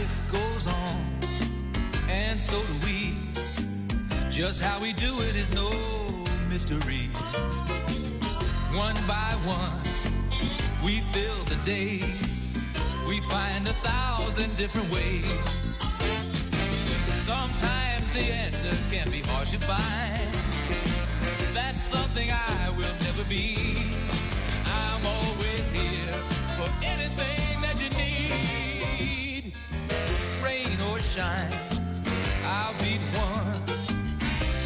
life goes on, and so do we. Just how we do it is no mystery. One by one, we fill the days. We find 1,000 different ways. Sometimes the answer can be hard to find. That's something I will never be. I'm always here for anything that you need. Rain or shine, I'll be the one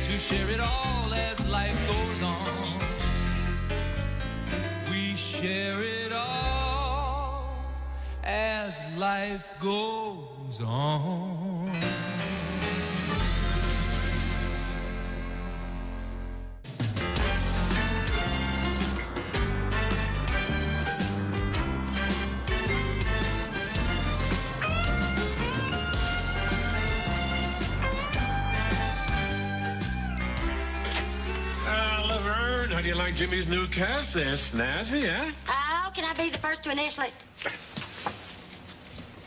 to share it all as life goes on. We share it all as life goes on. How do you like Jimmy's new cast there, Snazzy, eh? Oh, can I be the first to initial it?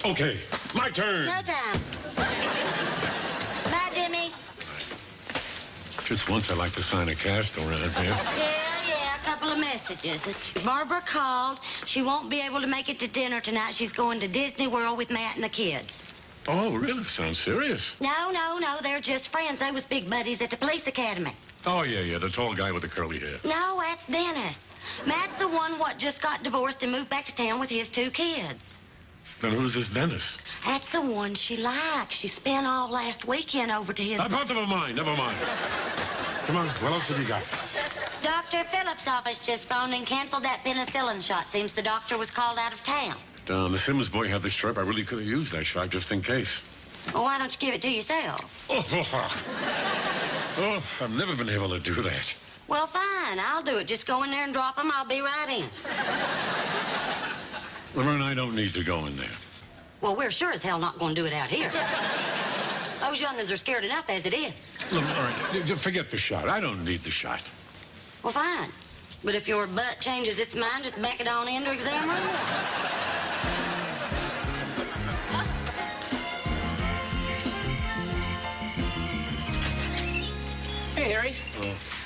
Okay, my turn. No time. Bye, Jimmy. Just once I like to sign a cast around here. Yeah, a couple of messages. Barbara called. She won't be able to make it to dinner tonight. She's going to Disney World with Matt and the kids. Oh, really? Sounds serious. No. They're just friends. They was big buddies at the police academy. Oh, yeah, the tall guy with the curly hair. No, that's Dennis. Matt's the one what just got divorced and moved back to town with his 2 kids. Then who's this Dennis? That's the one she likes. She spent all last weekend over to his... Never mind. Come on, what else have you got? Dr. Phillips' office just phoned and canceled that penicillin shot. Seems the doctor was called out of town. The Simmons boy had the strep. I really could have used that shot just in case. Well, why don't you give it to yourself? Oh, I've never been able to do that. Well, fine. I'll do it. Just go in there and drop them. I'll be right in. Laverne, I don't need to go in there. Well, we're sure as hell not going to do it out here. Those young'uns are scared enough as it is. Laverne, forget the shot. I don't need the shot. Well, fine. But if your butt changes its mind, just back it on into exam room. Hey, Harry.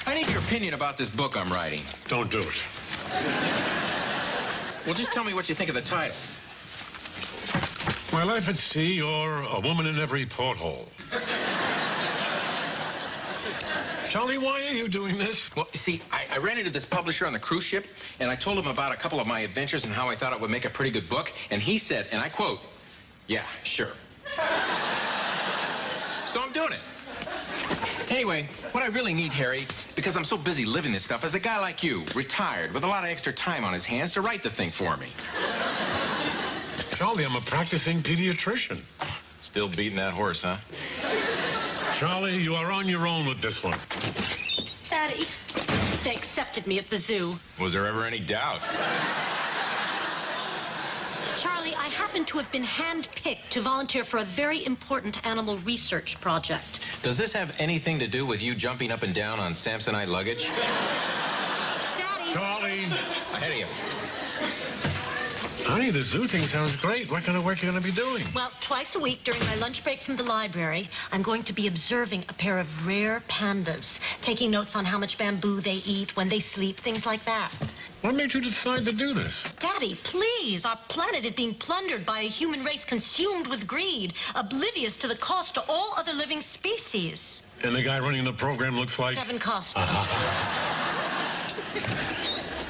I need your opinion about this book I'm writing. Don't do it. Well, just tell me what you think of the title. My life at sea or A Woman in Every Porthole. Charlie, why are you doing this? Well, you see, I ran into this publisher on the cruise ship, and I told him about a couple of my adventures and how I thought it would make a pretty good book, and he said, and I quote, "Yeah, sure." So I'm doing it. Anyway, what I really need, Harry, because I'm so busy living this stuff, is a guy like you, retired, with a lot of extra time on his hands, to write the thing for me. Charlie, I'm a practicing pediatrician. Still beating that horse, huh? Charlie, you are on your own with this one. Daddy, they accepted me at the zoo. Was there ever any doubt? Charlie, I happen to have been handpicked to volunteer for a very important animal research project. Does this have anything to do with you jumping up and down on Samsonite luggage? Daddy! Charlie! Ahead of you. Honey, the zoo thing sounds great. What kind of work are you going to be doing? Well, twice a week during my lunch break from the library, I'm going to be observing a pair of rare pandas, taking notes on how much bamboo they eat, when they sleep, things like that. What made you decide to do this? Daddy, please. Our planet is being plundered by a human race consumed with greed, oblivious to the cost to all other living species. And the guy running the program looks like... Kevin Costner.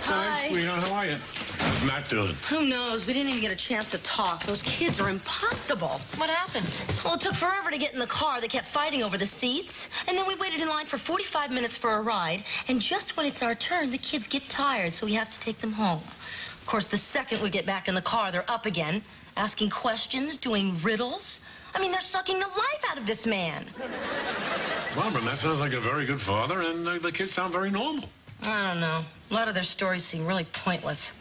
Hi, sweetheart. How are you? How's Matt doing? Who knows? We didn't even get a chance to talk. Those kids are impossible. What happened? Well, it took forever to get in the car. They kept fighting over the seats. And then we waited in line for 45 minutes for a ride. And just when it's our turn, the kids get tired, so we have to take them home. Of course, the second we get back in the car, they're up again, asking questions, doing riddles. I mean, they're sucking the life out of this man. Barbara, that sounds like a very good father, and the kids sound very normal. I don't know. A lot of their stories seem really pointless.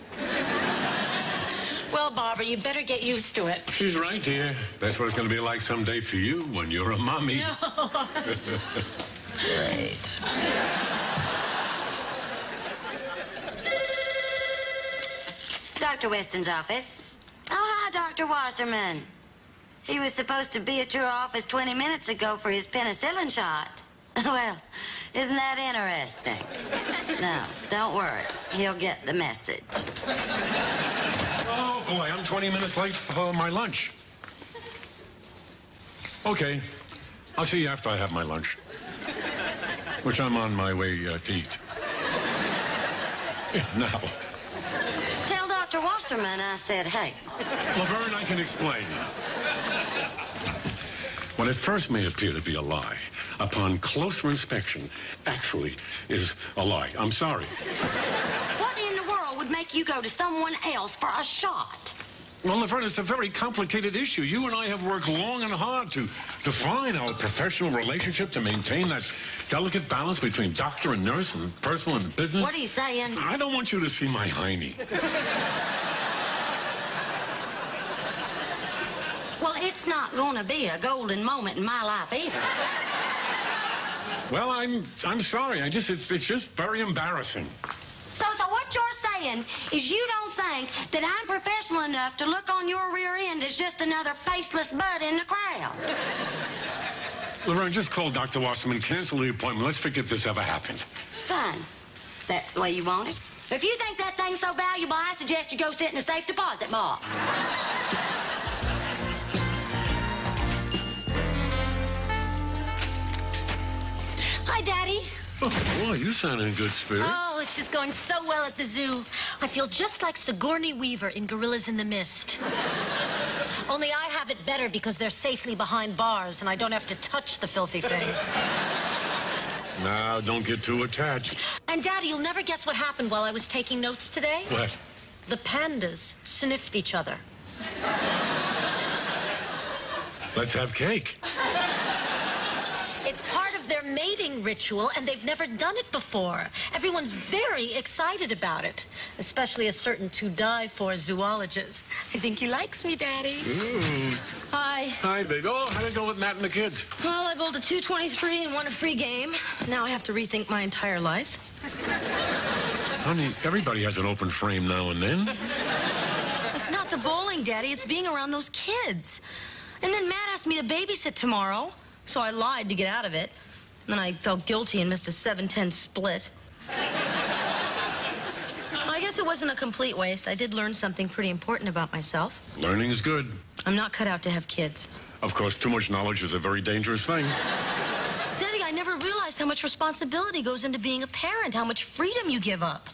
Well, Barbara, you better get used to it. She's right, dear. That's what it's going to be like someday for you when you're a mommy. No. Great. Dr. Weston's office. Oh, hi, Dr. Wasserman. He was supposed to be at your office 20 minutes ago for his penicillin shot. Well, isn't that interesting? No, don't worry. He'll get the message. Oh, boy, I'm 20 minutes late for my lunch. Okay, I'll see you after I have my lunch, which I'm on my way to eat. Now. Tell Dr. Wasserman I said, hey. Laverne, I can explain. What at first may appear to be a lie, upon closer inspection, actually is a lie. I'm sorry. What in the world would make you go to someone else for a shot? Well, Laverne, it's a very complicated issue. You and I have worked long and hard to define our professional relationship, to maintain that delicate balance between doctor and nurse and personal and business. What are you saying? I don't want you to see my hiney. Well, it's not going to be a golden moment in my life either. Well, I'm sorry. It's just very embarrassing. So what you're saying is you don't think that I'm professional enough to look on your rear end as just another faceless bud in the crowd? Laverne, just call Dr. Wasserman, cancel the appointment. Let's forget this ever happened. Fine. That's the way you want it. If you think that thing's so valuable, I suggest you go sit in a safe deposit box. Hi, Daddy. Oh, boy, you sound in good spirits. Oh, it's just going so well at the zoo. I feel just like Sigourney Weaver in Gorillas in the Mist. Only I have it better because they're safely behind bars and I don't have to touch the filthy things. Now, don't get too attached. And, Daddy, you'll never guess what happened while I was taking notes today. What? The pandas sniffed each other. Let's have cake. It's part of their mating ritual, and they've never done it before. Everyone's very excited about it, especially a certain to-die-for zoologist. I think he likes me, Daddy. Ooh. Hi. Hi, baby. Oh, how'd it go with Matt and the kids? Well, I bowled a 223 and won a free game. Now I have to rethink my entire life. Honey, everybody has an open frame now and then. It's not the bowling, Daddy. It's being around those kids. And then Matt asked me to babysit tomorrow, so I lied to get out of it. Then I felt guilty and missed a 7-10 split. I guess it wasn't a complete waste. I did learn something pretty important about myself. Learning's good. I'm not cut out to have kids. Of course, too much knowledge is a very dangerous thing. Daddy, I never realized how much responsibility goes into being a parent, how much freedom you give up.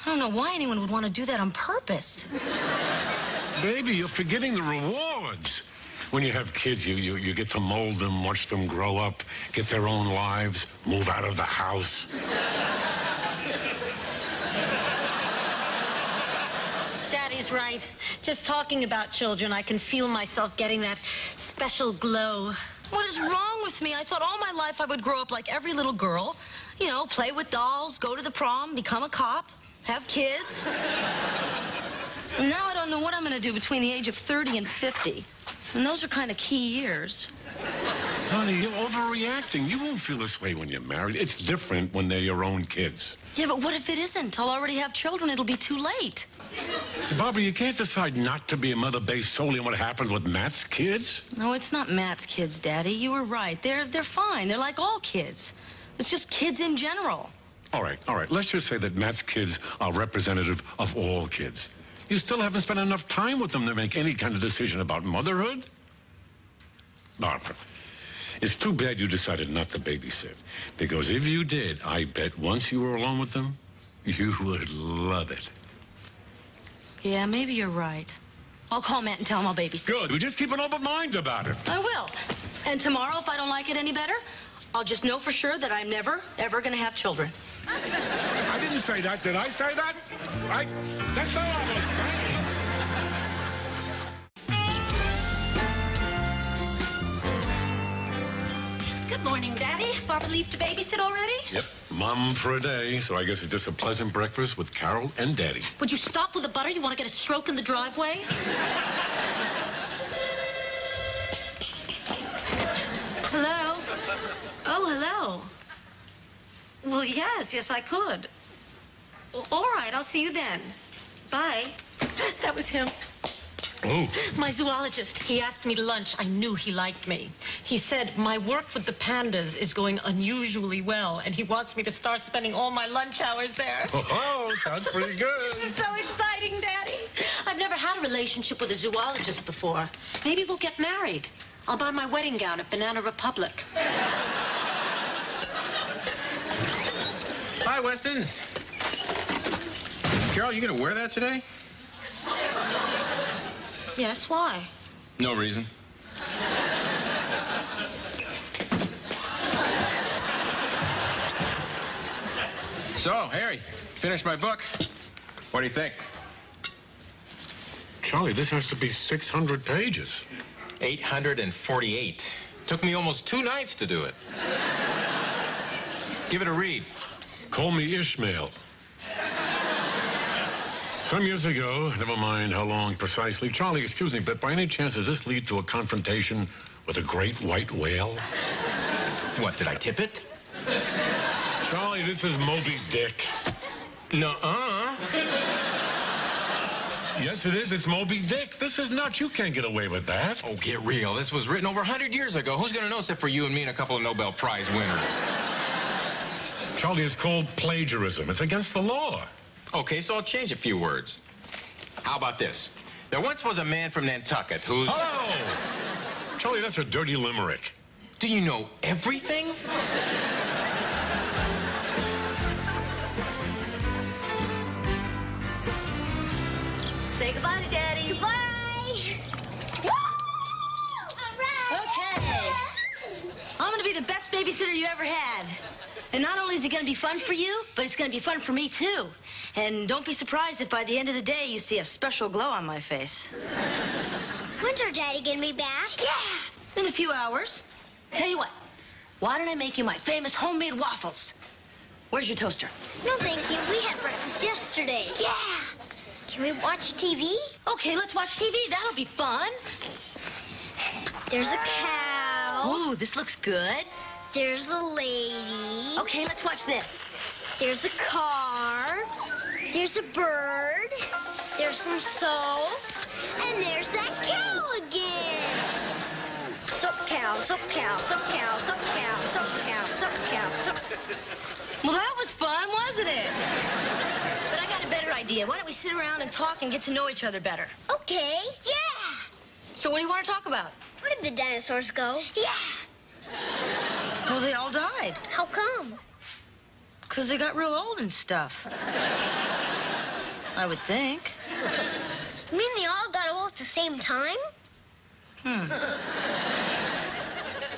I don't know why anyone would want to do that on purpose. Baby, you're forgetting the rewards. When you have kids, you get to mold them, watch them grow up, get their own lives, move out of the house. Daddy's right. Just talking about children, I can feel myself getting that special glow. What is wrong with me? I thought all my life I would grow up like every little girl. You know, play with dolls, go to the prom, become a cop, have kids. And now I don't know what I'm going to do between the age of 30 and 50. And those are kind of key years. Honey, you're overreacting. You won't feel this way when you're married. It's different when they're your own kids. Yeah, but what if it isn't? I'll already have children. It'll be too late. Barbara, you can't decide not to be a mother based solely on what happened with Matt's kids. No, it's not Matt's kids, Daddy. You were right. They're fine. They're like all kids. It's just kids in general. All right. Let's just say that Matt's kids are representative of all kids. You still haven't spent enough time with them to make any kind of decision about motherhood? Barbara, it's too bad you decided not to babysit. Because if you did, I bet once you were alone with them, you would love it. Yeah, maybe you're right. I'll call Matt and tell him I'll babysit. Good. We just keep an open mind about it. I will. And tomorrow, if I don't like it any better, I'll just know for sure that I'm never, ever going to have children. I didn't say that. Did I say that? That's not what I was saying. Good morning, Daddy. Barbara leave to babysit already? Yep. Mom for a day, so I guess it's just a pleasant breakfast with Carol and Daddy. Would you stop with the butter? You want to get a stroke in the driveway? Hello? Oh, hello. Well, yes, I could. All right, I'll see you then. Bye. That was him. Oh. My zoologist. He asked me to lunch. I knew he liked me. He said my work with the pandas is going unusually well, and he wants me to start spending all my lunch hours there. Oh, sounds pretty good. This is so exciting, Daddy. I've never had a relationship with a zoologist before. Maybe we'll get married. I'll buy my wedding gown at Banana Republic. Hi, Westons. Carol, you gonna wear that today? Yes, why? No reason. So, Harry, finished my book. What do you think? Charlie, this has to be 600 pages. 848. Took me almost 2 nights to do it. Give it a read. Call me Ishmael. Some years ago, never mind how long precisely, Charlie, excuse me, but by any chance does this lead to a confrontation with a great white whale? What, did I tip it? Charlie, this is Moby Dick. Nuh-uh. Yes, it is. It's Moby Dick. This is nuts. You can't get away with that. Oh, get real. This was written over 100 years ago. Who's gonna know except for you and me and a couple of Nobel Prize winners? Charlie, it's called plagiarism. It's against the law. Okay, so I'll change a few words. How about this? There once was a man from Nantucket who... Oh! Charlie, that's a dirty limerick. Do you know everything? Say goodbye to Daddy. Bye. All right. Okay. I'm gonna be the best babysitter you ever had. And not only is it gonna be fun for you, but it's gonna be fun for me too. And don't be surprised if by the end of the day you see a special glow on my face. When's our daddy gonna be back? Yeah, in a few hours. Tell you what, why don't I make you my famous homemade waffles? Where's your toaster? No, thank you. We had breakfast yesterday. Yeah. Can we watch TV? Okay, let's watch TV. That'll be fun. There's a cow. Ooh, this looks good. There's a lady. Okay, let's watch this. There's a car. There's a bird. There's some soap. And there's that cow again. Soap cow, soap cow, soap cow, soap cow, soap cow, soap cow, soap. Well, that was fun, wasn't it? But I got a better idea. Why don't we sit around and talk and get to know each other better? Okay, yeah. So what do you want to talk about? Where did the dinosaurs go? Yeah. Well, they all died. How come? 'Cause they got real old and stuff. I would think. You mean they all got old at the same time?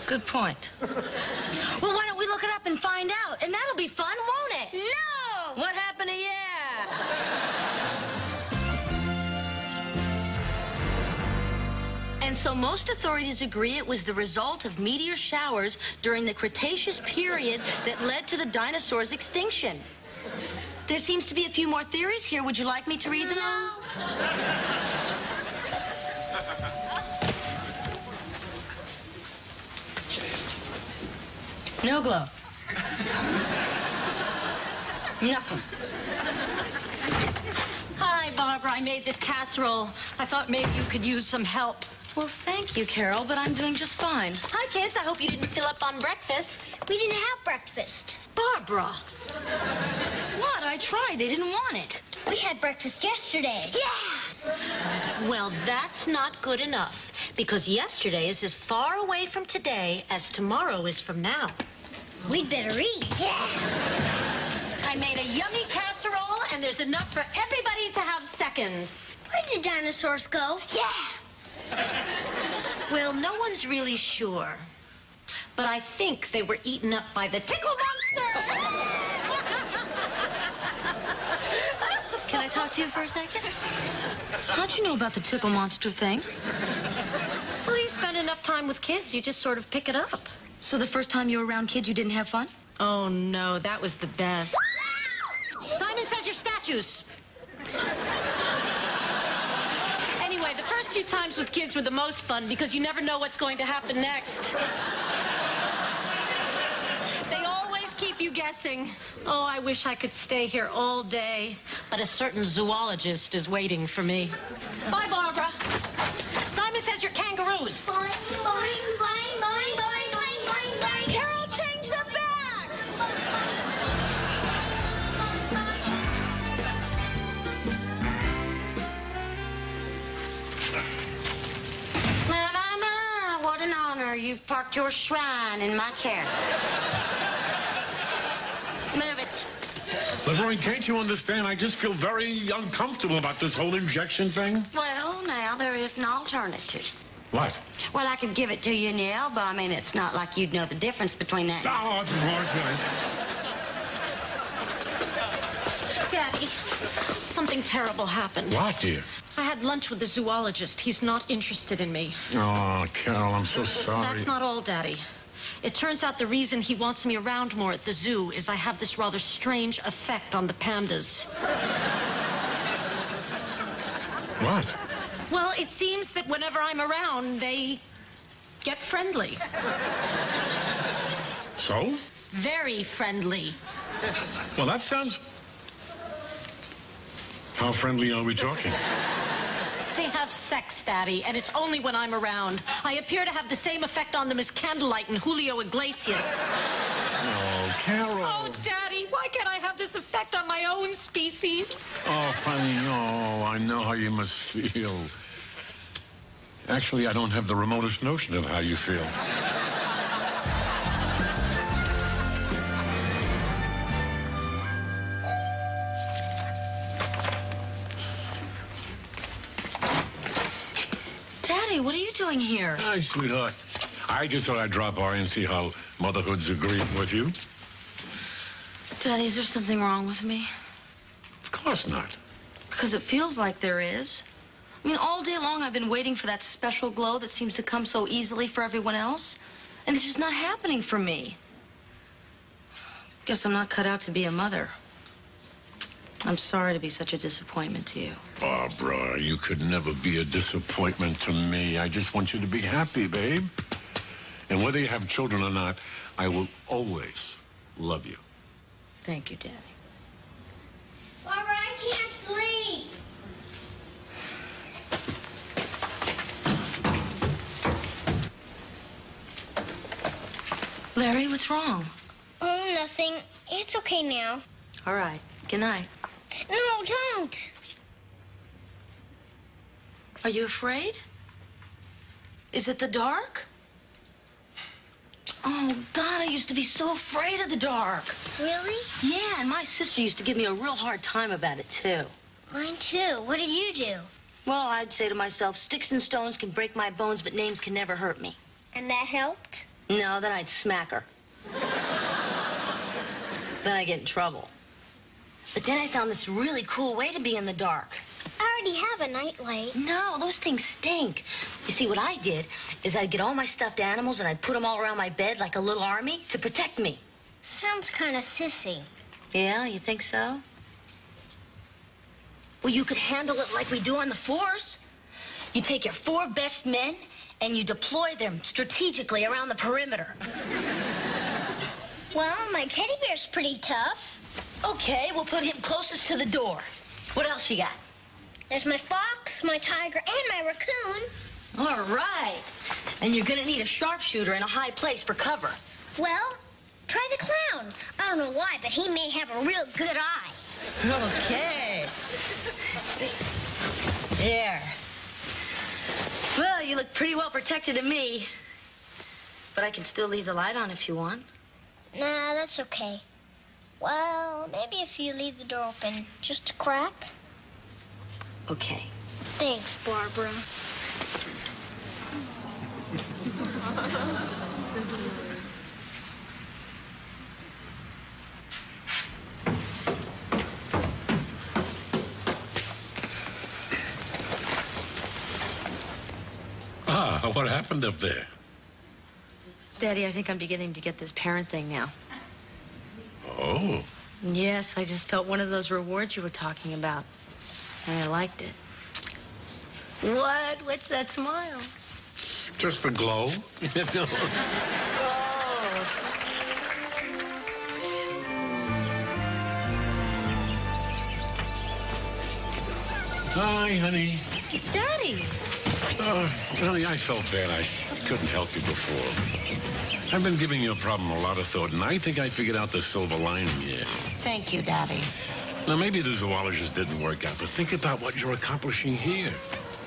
Good point. Well, why don't we look it up and find out? And that'll be fun, won't it? No! What happened to yeah? And so most authorities agree it was the result of meteor showers during the Cretaceous period that led to the dinosaurs' extinction. There seems to be a few more theories here. Would you like me to read them all? No glow. Nothing. Hi, Barbara. I made this casserole. I thought maybe you could use some help. Well, thank you, Carol, but I'm doing just fine. Hi, kids. I hope you didn't fill up on breakfast. We didn't have breakfast. Barbara. What? I tried. They didn't want it. We had breakfast yesterday. Yeah! Well, that's not good enough, because yesterday is as far away from today as tomorrow is from now. We'd better eat. Yeah! I made a yummy casserole, and there's enough for everybody to have seconds. Where did the dinosaurs go? Yeah! Well, no one's really sure. But I think they were eaten up by the tickle monster! Can I talk to you for a second? How'd you know about the tickle monster thing? Well, you spend enough time with kids, you just sort of pick it up. So the first time you were around kids, you didn't have fun? Oh, no, that was the best. Simon says you're statues. Anyway, the first few times with kids were the most fun because you never know what's going to happen next. They always keep you guessing. Oh, I wish I could stay here all day, but a certain zoologist is waiting for me. Bye, Barbara. your kangaroos. Boing, boing, boing, boing, boing, boing, boing, boing. Carol, change them back. Ma, what an honor. You've parked your shrine in my chair. Move it. Laverne, can't you understand? I just feel very uncomfortable about this whole injection thing. Well, now there is an alternative. What? Well, I could give it to you in the elbow. I mean, it's not like you'd know the difference between that. Oh, of course, yes. Daddy, something terrible happened. What, dear? I had lunch with the zoologist. He's not interested in me. Oh, Carol, I'm so sorry. That's not all, Daddy. It turns out the reason he wants me around more at the zoo is I have this rather strange effect on the pandas. What? Well, it seems that whenever I'm around, they get friendly. So? Very friendly. Well, that sounds... How friendly are we talking? They have sex, Daddy, and it's only when I'm around. I appear to have the same effect on them as Candlelight and Julio Iglesias. Oh, Carol. Oh, Daddy, why can't I have this effect on my own species? Oh, honey, oh, I know how you must feel. Actually, I don't have the remotest notion of how you feel. Daddy, what are you doing here? Hi, sweetheart. I just thought I'd drop by and see how motherhood's agreeing with you. Daddy, is there something wrong with me? Of course not. Because it feels like there is. I mean, all day long I've been waiting for that special glow that seems to come so easily for everyone else. And it's just not happening for me. Guess I'm not cut out to be a mother. I'm sorry to be such a disappointment to you. Barbara, you could never be a disappointment to me. I just want you to be happy, babe. And whether you have children or not, I will always love you. Thank you, Daddy. Barbara, I can't sleep. Larry, what's wrong? Oh, nothing. It's okay now. All right. Good night. No, don't. Are you afraid? Is it the dark? Oh, God, I used to be so afraid of the dark. Really? Yeah, and my sister used to give me a real hard time about it, too. Mine too. What did you do? Well, I'd say to myself, sticks and stones can break my bones, but names can never hurt me. And that helped? No, then I'd smack her. Then I'd get in trouble. But then I found this really cool way to be in the dark. I already have a nightlight. No, those things stink. You see, what I did is I'd get all my stuffed animals and I'd put them all around my bed like a little army to protect me. Sounds kind of sissy. Yeah, you think so? Well, you could handle it like we do on the force. You take your 4 best men and you deploy them strategically around the perimeter. Well, my teddy bear's pretty tough. Okay, we'll put him closest to the door. What else you got? There's my fox, my tiger, and my raccoon. All right. And you're gonna need a sharpshooter in a high place for cover. Well, try the clown. I don't know why, but he may have a real good eye. Okay. There. Well, you look pretty well protected to me. But I can still leave the light on if you want. Nah, that's okay. Well, maybe if you leave the door open just a crack. Okay. Thanks, Barbara. Ah, what happened up there? Daddy, I think I'm beginning to get this parent thing now. Oh. Yes, I just felt one of those rewards you were talking about. And I liked it. What? What's that smile? Just the glow. Hi, honey. Daddy! Honey, I felt bad. I couldn't help you before. I've been giving your problem a lot of thought, and I think I figured out the silver lining here. Thank you, Daddy. Now, maybe the zoologist didn't work out, but think about what you're accomplishing here.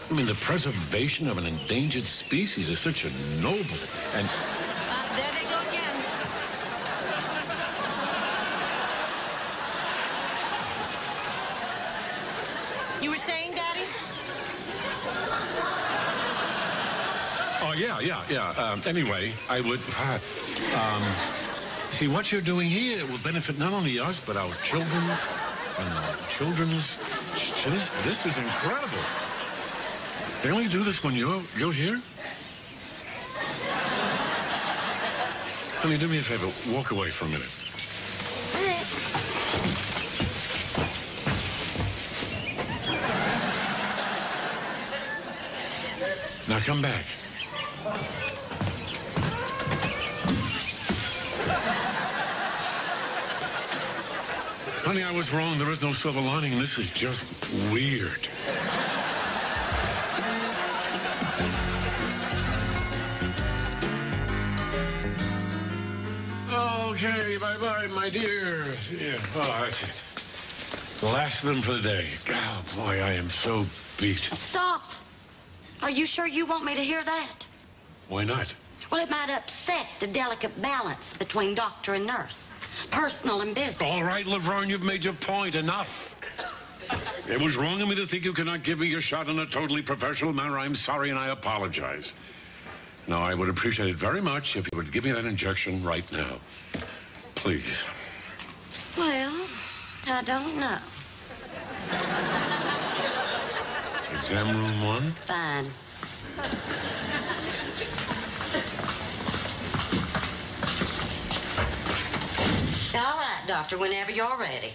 I mean, the preservation of an endangered species is such a noble and... There they go again. You were saying, Daddy? Oh, yeah. Anyway, I would... see, what you're doing here will benefit not only us, but our children and our children's... This is incredible. They only do this when you're here? Honey, do me a favor. Walk away for a minute. Now come back. Honey, I was wrong. There is no silver lining, and this is just weird. Okay, bye-bye, my dear. Yeah, oh, that's it. The last of them for the day. Oh, boy, I am so beat. Stop. Are you sure you want me to hear that? Why not? Well, it might upset the delicate balance between doctor and nurse, personal and business. All right, Laverne, you've made your point. Enough. It was wrong of me to think you cannot give me a shot in a totally professional manner. I'm sorry, and I apologize. Now, I would appreciate it very much if you would give me that injection right now. Please. Well, I don't know. Exam room 1? Fine. All right, doctor, whenever you're ready.